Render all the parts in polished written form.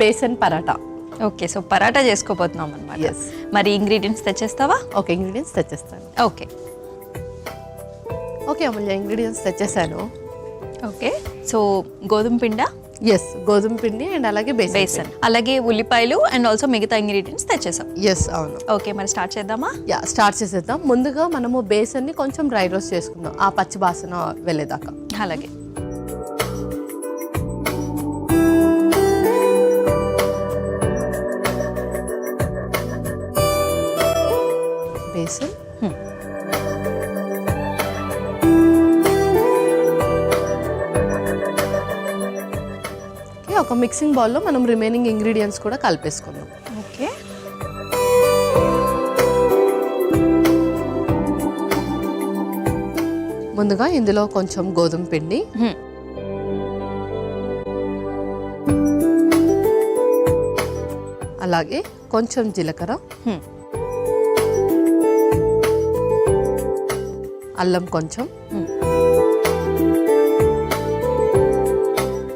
Besan paratha. Okay, so paratha చేసుకోబోతున్నాం అనమాట. Yes. మరి ఇంగ్రీడియంట్స్ తెచ్చేస్తావా? ఓకే, ఇంగ్రీడియంట్స్ తెచ్చేస్తాను. ఓకే ఓకే అమూల్య, ఇంగ్రీడియంట్స్ తెచ్చేసాను. ఓకే, సో గోధుమ పిండ, ఎస్, గోధుమ పిండి అండ్ అలాగే బేసన్, అలాగే ఉల్లిపాయలు అండ్ ఆల్సో మిగతా ఇంగ్రీడియంట్స్ తెచ్చేసాం. ఎస్, అవును. ఓకే, మరి స్టార్ట్ చేద్దామా? యా, స్టార్ట్ చేసేద్దాం. ముందుగా మనము బేసన్ని కొంచెం డ్రై రోస్ట్ చేసుకుందాం, ఆ పచ్చి వాసన వెళ్ళేదాకా. అలాగే. బేసన్, ఒక మిక్సింగ్ బౌల్లో మనం రిమైనింగ్ ఇంగ్రీడియంట్స్ కూడా కలిపేసుకుందాం. ఓకే, ముందుగా ఇందులో కొంచెం గోధుమ పిండి, అలాగే కొంచెం జీలకర్ర, అల్లం కొంచెం,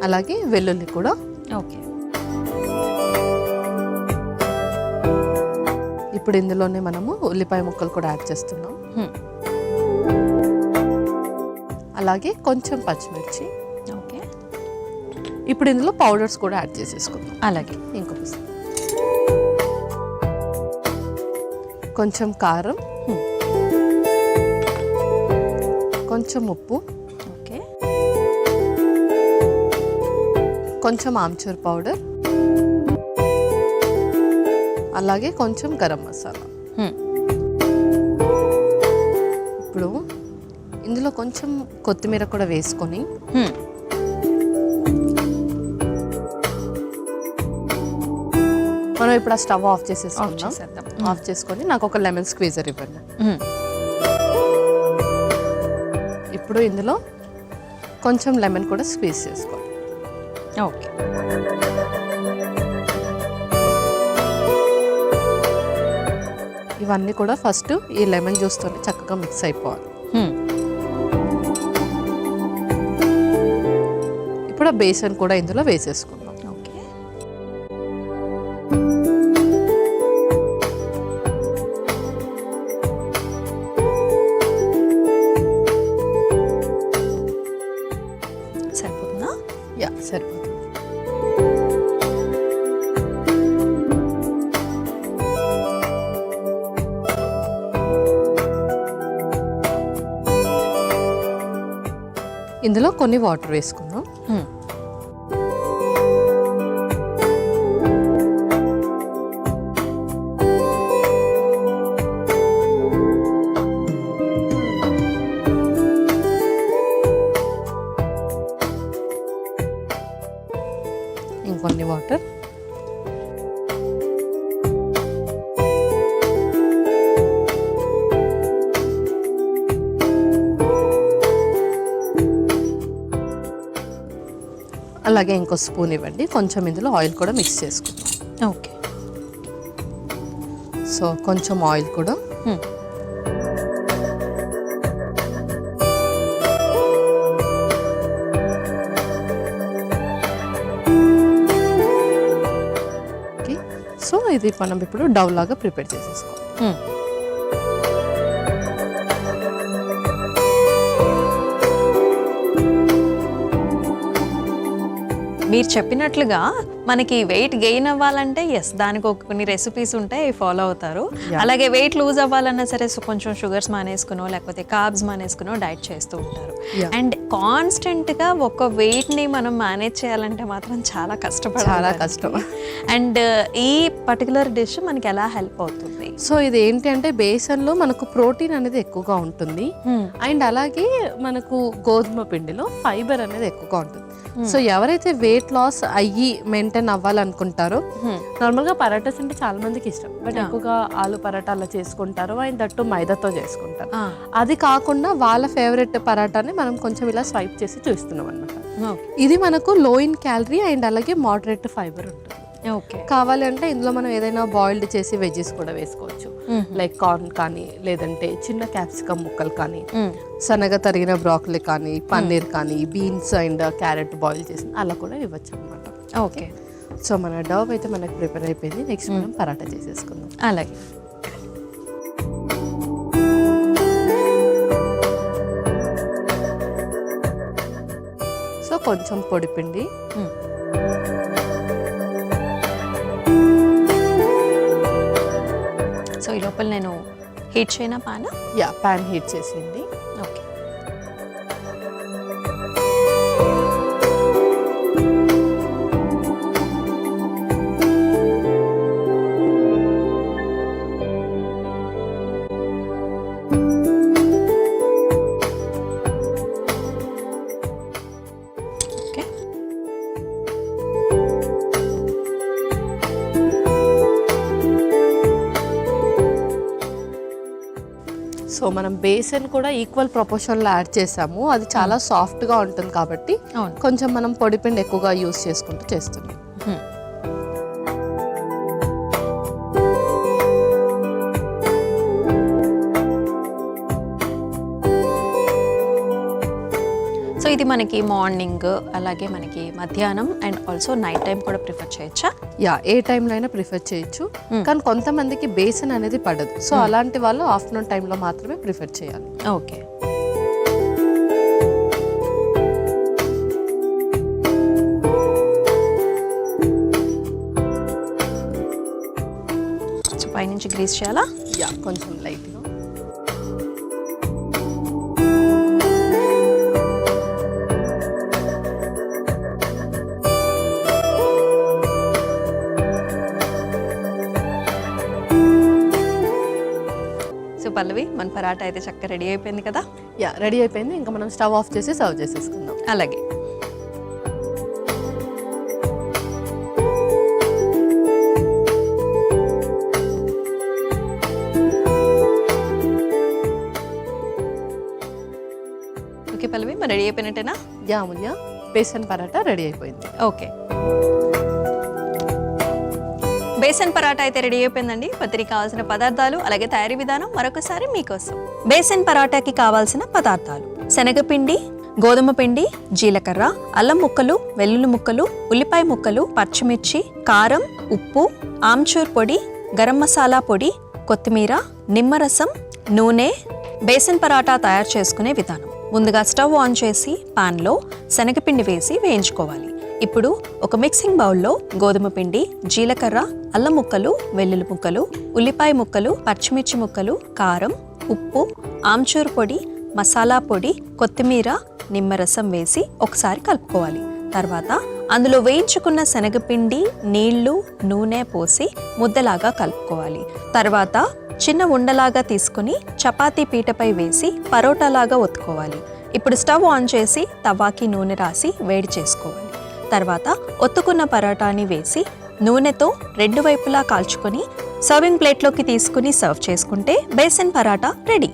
అలాగే వెల్లుల్లి కూడా. ఓకే, ఇప్పుడు ఇందులోనే మనము ఉల్లిపాయ ముక్కలు కూడా యాడ్ చేస్తున్నాం. అలాగే కొంచెం పచ్చిమిర్చి. ఓకే, ఇప్పుడు ఇందులో పౌడర్స్ కూడా యాడ్ చేసేసుకుందాం. అలాగే. ఇంకొక కొంచెం కారం, కొంచెం ఉప్పు, ఓకే, కొంచెం ఆమ్చూర్ పౌడర్, అలాగే కొంచెం గరం మసాలా. ఇప్పుడు ఇందులో కొంచెం కొత్తిమీర కూడా వేసుకొని మనం ఇప్పుడు ఆ స్టవ్ ఆఫ్ చేసేసుకుందాం. ఆఫ్ చేసుకొని నాకు ఒక లెమన్ స్క్వీజర్ ఇవ్వండి. ఇప్పుడు ఇందులో కొంచెం లెమన్ కూడా స్క్వీజ్ చేసుకోండి. ఓకే, ఇవన్నీ కూడా ఫస్ట్ ఈ లెమన్ జ్యూస్తో చక్కగా మిక్స్ అయిపోవాలి. ఇప్పుడు ఆ బేసన్ కూడా ఇందులో వేసేసుకుందాం. ఓకే, సరిపోతుందా? యా, సరిపోతుంది. ఇందులో కొన్ని వాటర్ వేసుకుందాం. ఇంకొన్ని వాటర్. అలాగే ఇంకో స్పూన్ ఇవ్వండి. కొంచెం ఇందులో ఆయిల్ కూడా మిక్స్ చేసుకుందాం. ఓకే, సో కొంచెం ఆయిల్ కూడా. ఓకే, సో ఇది మనం ఇప్పుడు డౌ లాగా ప్రిపేర్ చేసేసుకోవాలి. మీరు చెప్పినట్లుగా మనకి వెయిట్ గెయిన్ అవ్వాలంటే దానికి కొన్ని రెసిపీస్ ఉంటాయి, ఫాలో అవుతారు. అలాగే వెయిట్ లూజ్ అవ్వాలన్నా సరే కొంచెం షుగర్స్ మానేసుకునో లేకపోతే కార్బ్స్ మానేసుకునో డైట్ చేస్తూ ఉంటారు. అండ్ కాన్స్టెంట్గా ఒక వెయిట్ని మనం మేనేజ్ చేయాలంటే మాత్రం చాలా కష్టం. అండ్ ఈ పర్టికులర్ డిష్ మనకి ఎలా హెల్ప్ అవుతుంది? సో ఇది ఏంటి అంటే బేసన్లో మనకు ప్రోటీన్ అనేది ఎక్కువగా ఉంటుంది అండ్ అలాగే మనకు గోధుమ పిండిలో ఫైబర్ అనేది ఎక్కువగా ఉంటుంది. సో ఎవరైతే వెయిట్ లాస్ అయ్యి మెయింటైన్ అవ్వాలనుకుంటారో, నార్మల్గా పరాటాస్ అంటే చాలా మందికి ఇష్టం, బట్ ఎక్కువగా ఆలు పరాటా అలా చేసుకుంటారు అండ్ దట్టు మైదాతో చేసుకుంటారు. అది కాకుండా వాళ్ళ ఫేవరెట్ పరాటాని మనం కొంచెం ఇలా స్వైప్ చేసి చూస్తున్నాం అనమాట. ఇది మనకు లో ఇన్ క్యాలరీ అండ్ అలాగే మోడరేట్ ఫైబర్ ఉంటుంది. కావాలి అంటే ఇందులో మనం ఏదైనా బాయిల్డ్ చేసి వెజ్జెస్ కూడా వేసుకోవచ్చు, లైక్ కార్న్ కానీ లేదంటే చిన్న క్యాప్సికమ్ ముక్కలు కానీ సన్నగా తరిగిన బ్రాకలీ కానీ పన్నీర్ కానీ బీన్స్ అండ్ క్యారెట్ బాయిల్ చేసి అలా కూడా ఇవ్వచ్చు అనమాట. ఓకే, సో మన డవ్ అయితే మనకు ప్రిపేర్ అయిపోయింది. నెక్స్ట్ మనం పరాటా చేసేసుకుందాం. అలాగే. సో కొంచెం పొడిపిండి, సో ఈ లోపల నేను హీట్ చేయనా పాన్? యా, ప్యాన్ హీట్ చేసేయండి. ఓకే. సో మనం బేసన్ కూడా ఈక్వల్ ప్రపోర్షన్లో యాడ్ చేసాము. అది చాలా సాఫ్ట్గా ఉంటుంది కాబట్టి కొంచెం మనం పొడిపిండి ఎక్కువగా యూస్ చేసుకుంటూ చేస్తున్నాం. సో ఇది మనకి మార్నింగ్, అలాగే మనకి మధ్యాహ్నం అండ్ ఆల్సో నైట్ టైం కూడా ప్రిఫర్ చేయొచ్చా? యా, ఏ టైంలో అయినా ప్రిఫర్ చేయొచ్చు. కానీ కొంతమందికి బేసన్ అనేది పడదు. సో అలాంటి వాళ్ళు ఆఫ్టర్నూన్ టైంలో మాత్రమే ప్రిఫర్ చేయాలి. ఓకే. సో పైనుంచి గ్రీస్ చేయాలా? యా, కొంచెం లైట్గా. పల్లవి, మన పరాటా అయితే చక్కగా రెడీ అయిపోయింది కదా? యా, రెడీ అయిపోయింది. ఇంకా మనం స్టవ్ ఆఫ్ చేసి సర్వ్ చేసేసుకుందాం. అలాగే. ఓకే పల్లవి, మరి రెడీ అయిపోయినట్టేనా? యా అమూల్య, బేసన్ పరాటా రెడీ అయిపోయింది. ఓకే. బేసన్ పరాటా అయితే రెడీ అయిపోయిందండి. పత్రికి కావాల్సిన పదార్థాలు అలాగే తయారీ విధానం మరొకసారి మీకోసం. బేసన్ పరాటాకి కావాల్సిన పదార్థాలు: శనగపిండి, గోధుమ పిండి, జీలకర్ర, అల్లం ముక్కలు, వెల్లుల్లి ముక్కలు, ఉల్లిపాయ ముక్కలు, పచ్చిమిర్చి, కారం, ఉప్పు, ఆమ్చూర్ పొడి, గరం మసాలా పొడి, కొత్తిమీర, నిమ్మరసం, నూనె. బేసన్ పరాటా తయారు చేసుకునే విధానం: ముందుగా స్టవ్ ఆన్ చేసి పాన్లో శనగపిండి వేసి వేయించుకోవాలి. ఇప్పుడు ఒక మిక్సింగ్ బౌల్లో గోధుమ పిండి, జీలకర్ర, అల్లం ముక్కలు, వెల్లుల్లి ముక్కలు, ఉల్లిపాయ ముక్కలు, పచ్చిమిర్చి ముక్కలు, కారం, ఉప్పు, ఆమ్చూర్ పొడి, మసాలా పొడి, కొత్తిమీర, నిమ్మరసం వేసి ఒకసారి కలుపుకోవాలి. తర్వాత అందులో వేయించుకున్న శనగపిండి, నీళ్లు, నూనె పోసి ముద్దలాగా కలుపుకోవాలి. తర్వాత చిన్న ఉండలాగా తీసుకుని చపాతీ పీటపై వేసి పరోటాలాగా ఒత్తుకోవాలి. ఇప్పుడు స్టవ్ ఆన్ చేసి తవాకి నూనె రాసి వేడి చేసుకోవాలి. తర్వాత ఒత్తుకున్న పరాటాని వేసి నూనెతో రెండు వైపులా కాల్చుకొని సర్వింగ్ ప్లేట్లోకి తీసుకుని సర్వ్ చేసుకుంటే బేసన్ పరాటా రెడీ.